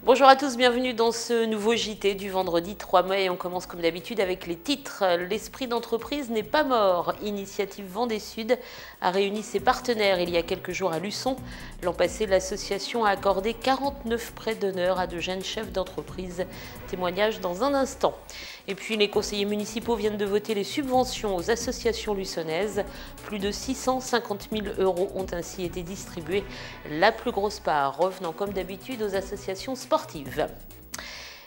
Bonjour à tous, bienvenue dans ce nouveau JT du vendredi 3 mai et on commence comme d'habitude avec les titres. L'esprit d'entreprise n'est pas mort. Initiative Vendée Sud a réuni ses partenaires il y a quelques jours à Luçon. L'an passé, l'association a accordé 49 prêts d'honneur à de jeunes chefs d'entreprise. Témoignage dans un instant. Et puis les conseillers municipaux viennent de voter les subventions aux associations luçonnaises. Plus de 650 000 € ont ainsi été distribués. La plus grosse part revenant comme d'habitude aux associations sportives.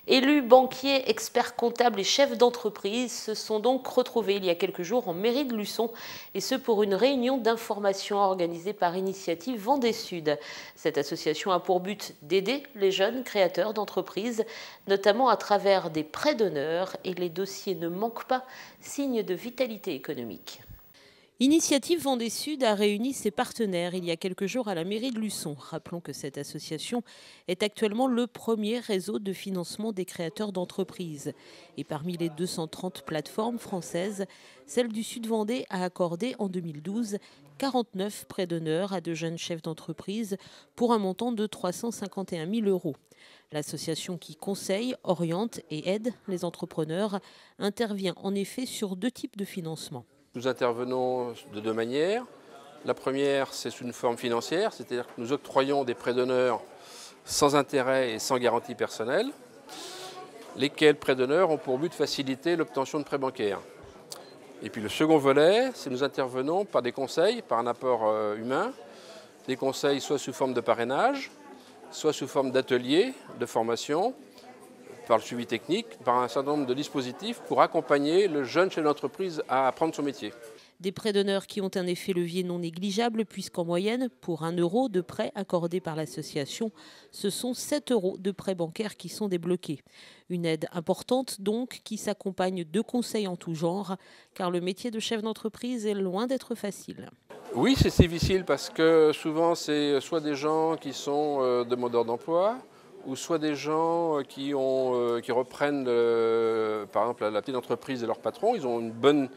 Élus, banquiers, experts comptables et chefs d'entreprise se sont donc retrouvés il y a quelques jours en mairie de Luçon, et ce pour une réunion d'information organisée par Initiative Vendée Sud. Cette association a pour but d'aider les jeunes créateurs d'entreprises, notamment à travers des prêts d'honneur, et les dossiers ne manquent pas, signe de vitalité économique. Initiative Vendée Sud a réuni ses partenaires il y a quelques jours à la mairie de Luçon. Rappelons que cette association est actuellement le premier réseau de financement des créateurs d'entreprises. Et parmi les 230 plateformes françaises, celle du Sud-Vendée a accordé en 2012 49 prêts d'honneur à de jeunes chefs d'entreprise pour un montant de 351 000 €. L'association qui conseille, oriente et aide les entrepreneurs intervient en effet sur deux types de financement. Nous intervenons de deux manières. La première, c'est sous une forme financière, c'est-à-dire que nous octroyons des prêts d'honneur sans intérêt et sans garantie personnelle, lesquels prêts d'honneur ont pour but de faciliter l'obtention de prêts bancaires. Et puis le second volet, c'est que nous intervenons par des conseils, par un apport humain, des conseils soit sous forme de parrainage, soit sous forme d'ateliers, de formation, par le suivi technique, par un certain nombre de dispositifs pour accompagner le jeune chef d'entreprise à apprendre son métier. Des prêts d'honneur qui ont un effet levier non négligeable puisqu'en moyenne, pour 1 € de prêt accordé par l'association, ce sont 7 € de prêts bancaires qui sont débloqués. Une aide importante donc qui s'accompagne de conseils en tout genre, car le métier de chef d'entreprise est loin d'être facile. Oui, c'est difficile parce que souvent c'est soit des gens qui sont demandeurs d'emploi, ou soit des gens qui reprennent par exemple la petite entreprise de leur patron. Ils ont une bonne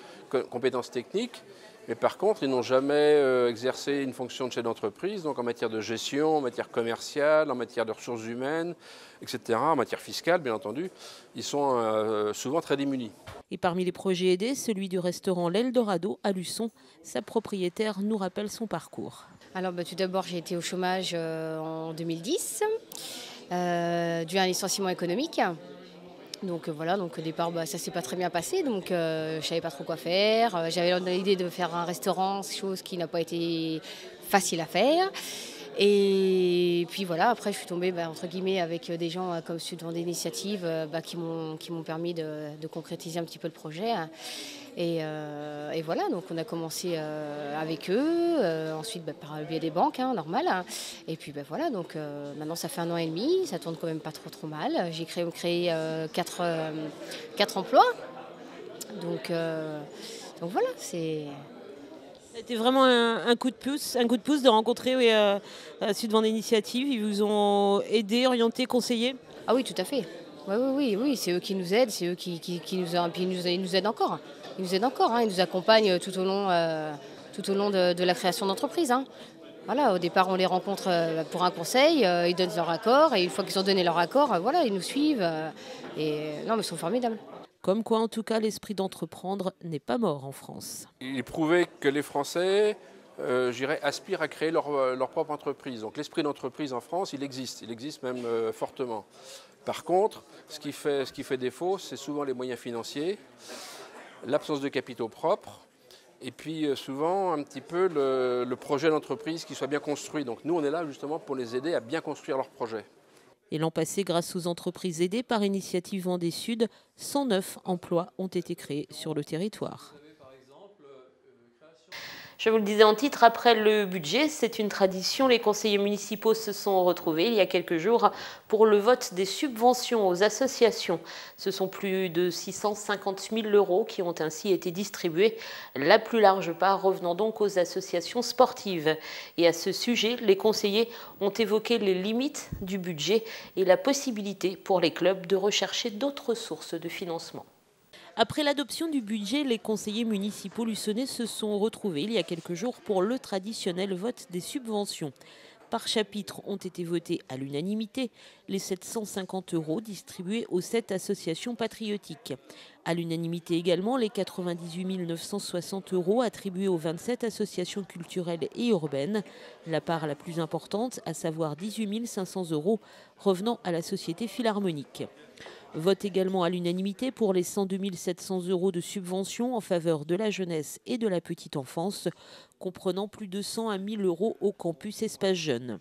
compétence technique, mais par contre ils n'ont jamais exercé une fonction de chef d'entreprise, donc en matière de gestion, en matière commerciale, en matière de ressources humaines, etc., en matière fiscale bien entendu, ils sont souvent très démunis. Et parmi les projets aidés, celui du restaurant L'Eldorado à Luçon. Sa propriétaire nous rappelle son parcours. Alors tout d'abord j'ai été au chômage en 2010. Dû à un licenciement économique. Donc voilà, donc au départ ça s'est pas très bien passé, donc je savais pas trop quoi faire. J'avais l'idée de faire un restaurant, chose qui n'a pas été facile à faire. Et puis voilà, après je suis tombée entre guillemets avec des gens comme ceux dans des initiatives qui m'ont permis de concrétiser un petit peu le projet. Et voilà, donc on a commencé avec eux, ensuite par le biais des banques, normal. Et puis voilà, donc maintenant ça fait 1 an et demi, ça tourne quand même pas trop mal. J'ai créé 4 emplois. Donc voilà, c'est... C'était vraiment un coup de pouce de rencontrer Sud-Vendée Initiative. Ils vous ont aidé, orienté, conseillé? Ah oui, tout à fait. Oui, c'est eux qui nous aident, c'est eux qui nous aident encore. Ils nous aident encore, ils nous accompagnent tout au long de la création d'entreprise. Voilà, au départ, on les rencontre pour un conseil, ils donnent leur accord, et une fois qu'ils ont donné leur accord, voilà, ils nous suivent. Non, mais ils sont formidables. Comme quoi, en tout cas, l'esprit d'entreprendre n'est pas mort en France. Il est prouvé que les Français, aspirent à créer leur propre entreprise. Donc l'esprit d'entreprise en France, il existe même fortement. Par contre, ce qui fait défaut, c'est souvent les moyens financiers, l'absence de capitaux propres, et puis souvent un petit peu le projet d'entreprise qui soit bien construit. Donc nous, on est là justement pour les aider à bien construire leur projet. Et l'an passé, grâce aux entreprises aidées par Initiative Vendée Sud, 109 emplois ont été créés sur le territoire. Je vous le disais en titre, après le budget, c'est une tradition. Les conseillers municipaux se sont retrouvés il y a quelques jours pour le vote des subventions aux associations. Ce sont plus de 650 000 € qui ont ainsi été distribués, la plus large part revenant donc aux associations sportives. Et à ce sujet, les conseillers ont évoqué les limites du budget et la possibilité pour les clubs de rechercher d'autres sources de financement. Après l'adoption du budget, les conseillers municipaux luçonnais se sont retrouvés il y a quelques jours pour le traditionnel vote des subventions. Par chapitre ont été votés à l'unanimité les 750 € distribués aux 7 associations patriotiques. À l'unanimité également les 98 960 € attribués aux 27 associations culturelles et urbaines. La part la plus importante, à savoir 18 500 € revenant à la Société Philharmonique. Vote également à l'unanimité pour les 102 700 € de subventions en faveur de la jeunesse et de la petite enfance, comprenant plus de 100 à 1000 € au campus Espace Jeunes.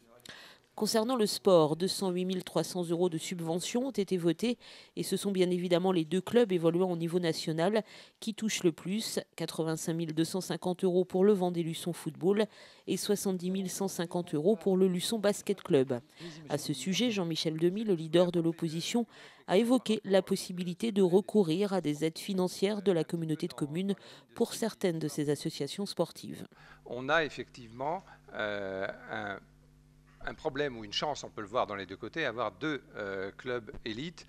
Concernant le sport, 208 300 € de subventions ont été votés et ce sont bien évidemment les 2 clubs évoluant au niveau national qui touchent le plus, 85 250 € pour le Vendée Luçon Football et 70 150 € pour le Luçon Basket Club. À ce sujet, Jean-Michel Demy, le leader de l'opposition, a évoqué la possibilité de recourir à des aides financières de la communauté de communes pour certaines de ces associations sportives. On a effectivement un problème ou une chance, on peut le voir dans les deux côtés, avoir 2 clubs élites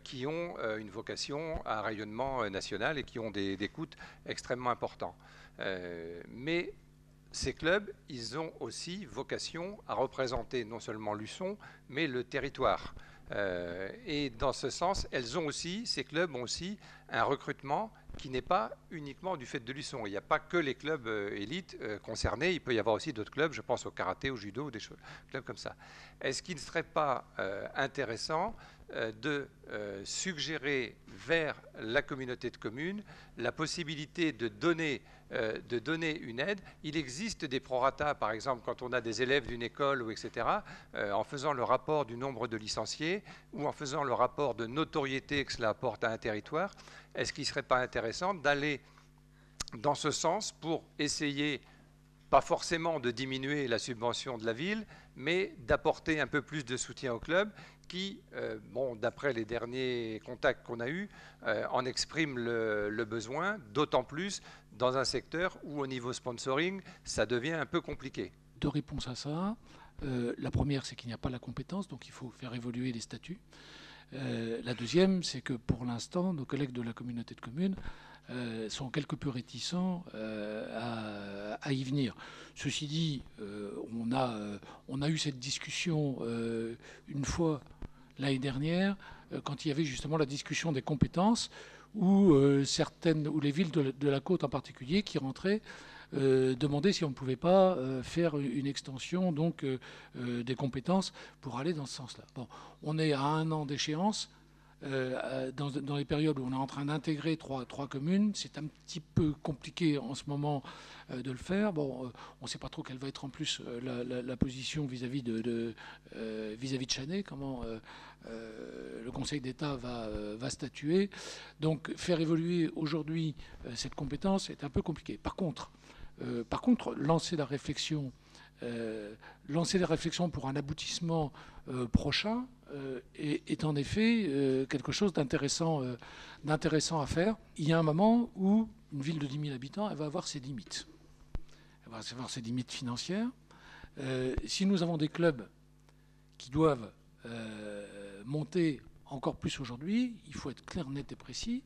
qui ont une vocation à rayonnement national et qui ont des coûts extrêmement importants. Mais ces clubs, ils ont aussi vocation à représenter non seulement Luçon, mais le territoire. Et dans ce sens, ces clubs ont aussi un recrutement qui n'est pas uniquement du fait de Luçon. Il n'y a pas que les clubs élites concernés, il peut y avoir aussi d'autres clubs, je pense au karaté, au judo, des clubs comme ça. Est-ce qu'il ne serait pas intéressant de suggérer vers la communauté de communes la possibilité de donner une aide? Il existe des prorata, par exemple, quand on a des élèves d'une école, ou etc., en faisant le rapport du nombre de licenciés ou en faisant le rapport de notoriété que cela apporte à un territoire. Est-ce qu'il ne serait pas intéressant d'aller dans ce sens pour essayer, pas forcément de diminuer la subvention de la ville, mais d'apporter un peu plus de soutien au club qui, d'après les derniers contacts qu'on a eus, en exprime le besoin, d'autant plus dans un secteur où au niveau sponsoring, ça devient un peu compliqué. 2 réponses à ça. La première, c'est qu'il n'y a pas la compétence, donc il faut faire évoluer les statuts. La deuxième, c'est que pour l'instant, nos collègues de la communauté de communes sont quelque peu réticents à y venir. Ceci dit, on a eu cette discussion une fois l'année dernière, quand il y avait justement la discussion des compétences, où les villes de la côte en particulier qui rentraient demander si on ne pouvait pas faire une extension donc, des compétences pour aller dans ce sens-là. Bon, on est à 1 an d'échéance. Dans les périodes où on est en train d'intégrer trois communes, c'est un petit peu compliqué en ce moment de le faire. Bon, on ne sait pas trop quelle va être en plus la position vis-à-vis de Chanay, comment le Conseil d'État va statuer. Donc faire évoluer aujourd'hui cette compétence est un peu compliqué. Par contre, lancer la réflexion pour un aboutissement prochain est en effet quelque chose d'intéressant à faire. Il y a un moment où une ville de 10 000 habitants, elle va avoir ses limites. Elle va avoir ses limites financières. Si nous avons des clubs qui doivent monter encore plus aujourd'hui, il faut être clair, net et précis.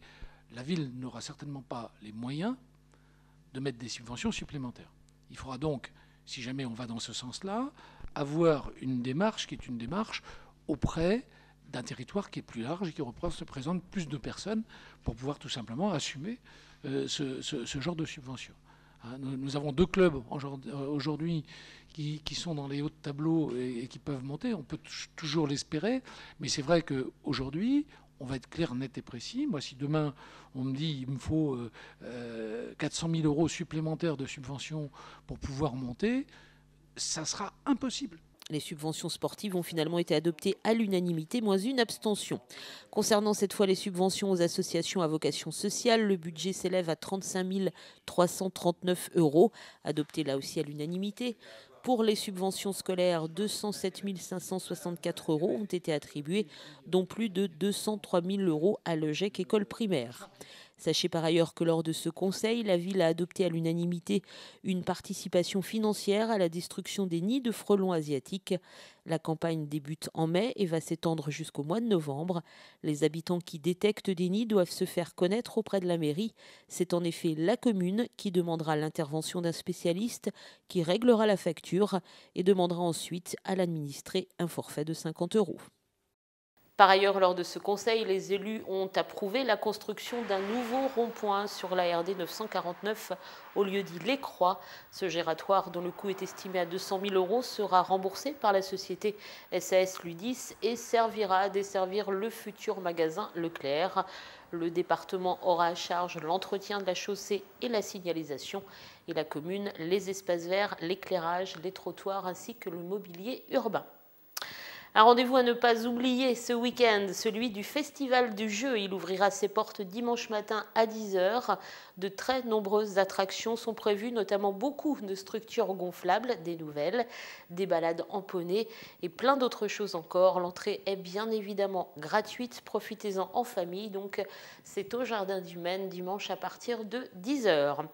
La ville n'aura certainement pas les moyens de mettre des subventions supplémentaires. Il faudra donc, si jamais on va dans ce sens-là, avoir une démarche qui est une démarche auprès d'un territoire qui est plus large et qui représente plus de personnes pour pouvoir tout simplement assumer ce genre de subvention. Nous avons 2 clubs aujourd'hui qui sont dans les hauts de tableau et qui peuvent monter. On peut toujours l'espérer, mais c'est vrai qu'aujourd'hui, on va être clair, net et précis. Moi, si demain, on me dit qu'il me faut 400 000 € supplémentaires de subventions pour pouvoir monter, ça sera impossible. Les subventions sportives ont finalement été adoptées à l'unanimité, moins une abstention. Concernant cette fois les subventions aux associations à vocation sociale, le budget s'élève à 35 339 €, adopté là aussi à l'unanimité. Pour les subventions scolaires, 207 564 € ont été attribués, dont plus de 203 000 € à l'EGEC école primaire. Sachez par ailleurs que lors de ce conseil, la ville a adopté à l'unanimité une participation financière à la destruction des nids de frelons asiatiques. La campagne débute en mai et va s'étendre jusqu'au mois de novembre. Les habitants qui détectent des nids doivent se faire connaître auprès de la mairie. C'est en effet la commune qui demandera l'intervention d'un spécialiste qui réglera la facture et demandera ensuite à l'administré un forfait de 50 €. Par ailleurs, lors de ce conseil, les élus ont approuvé la construction d'un nouveau rond-point sur la RD 949 au lieu-dit Les Croix. Ce gératoire, dont le coût est estimé à 200 000 €, sera remboursé par la société SAS Ludis et servira à desservir le futur magasin Leclerc. Le département aura à charge l'entretien de la chaussée et la signalisation, et la commune les espaces verts, l'éclairage, les trottoirs ainsi que le mobilier urbain. Un rendez-vous à ne pas oublier ce week-end, celui du Festival du Jeu. Il ouvrira ses portes dimanche matin à 10 h. De très nombreuses attractions sont prévues, notamment beaucoup de structures gonflables, des nouvelles, des balades en poney et plein d'autres choses encore. L'entrée est bien évidemment gratuite, profitez-en en famille. Donc c'est au Jardin du Maine dimanche à partir de 10 h.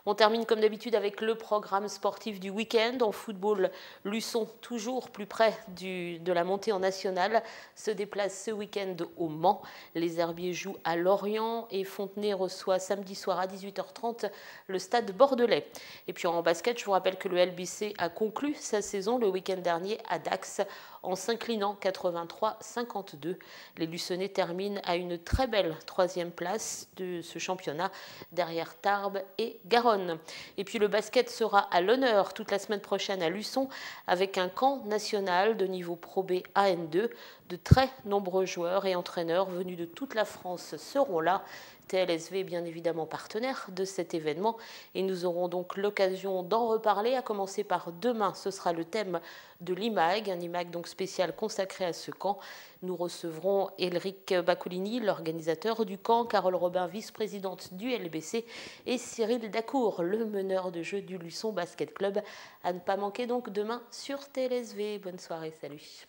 On termine comme d'habitude avec le programme sportif du week-end. En football, Luçon, toujours plus près de la montée en nationale, se déplace ce week-end au Mans. Les Herbiers jouent à Lorient et Fontenay reçoit samedi soir à 18 h 30 le stade bordelais. Et puis en basket, je vous rappelle que le LBC a conclu sa saison le week-end dernier à Dax en s'inclinant 83-52. Les Luçonnais terminent à une très belle 3e place de ce championnat derrière Tarbes et Garonne. Et puis le basket sera à l'honneur toute la semaine prochaine à Luçon avec un camp national de niveau Pro B AN2. De très nombreux joueurs et entraîneurs venus de toute la France seront là. TLSV est bien évidemment partenaire de cet événement et nous aurons donc l'occasion d'en reparler, à commencer par demain. Ce sera le thème de l'IMAG, un IMAG donc spécial consacré à ce camp. Nous recevrons Elric Baccolini, l'organisateur du camp, Carole Robin, vice-présidente du LBC, et Cyril Dacour, le meneur de jeu du Luçon Basket Club. À ne pas manquer donc demain sur TLSV. Bonne soirée, salut.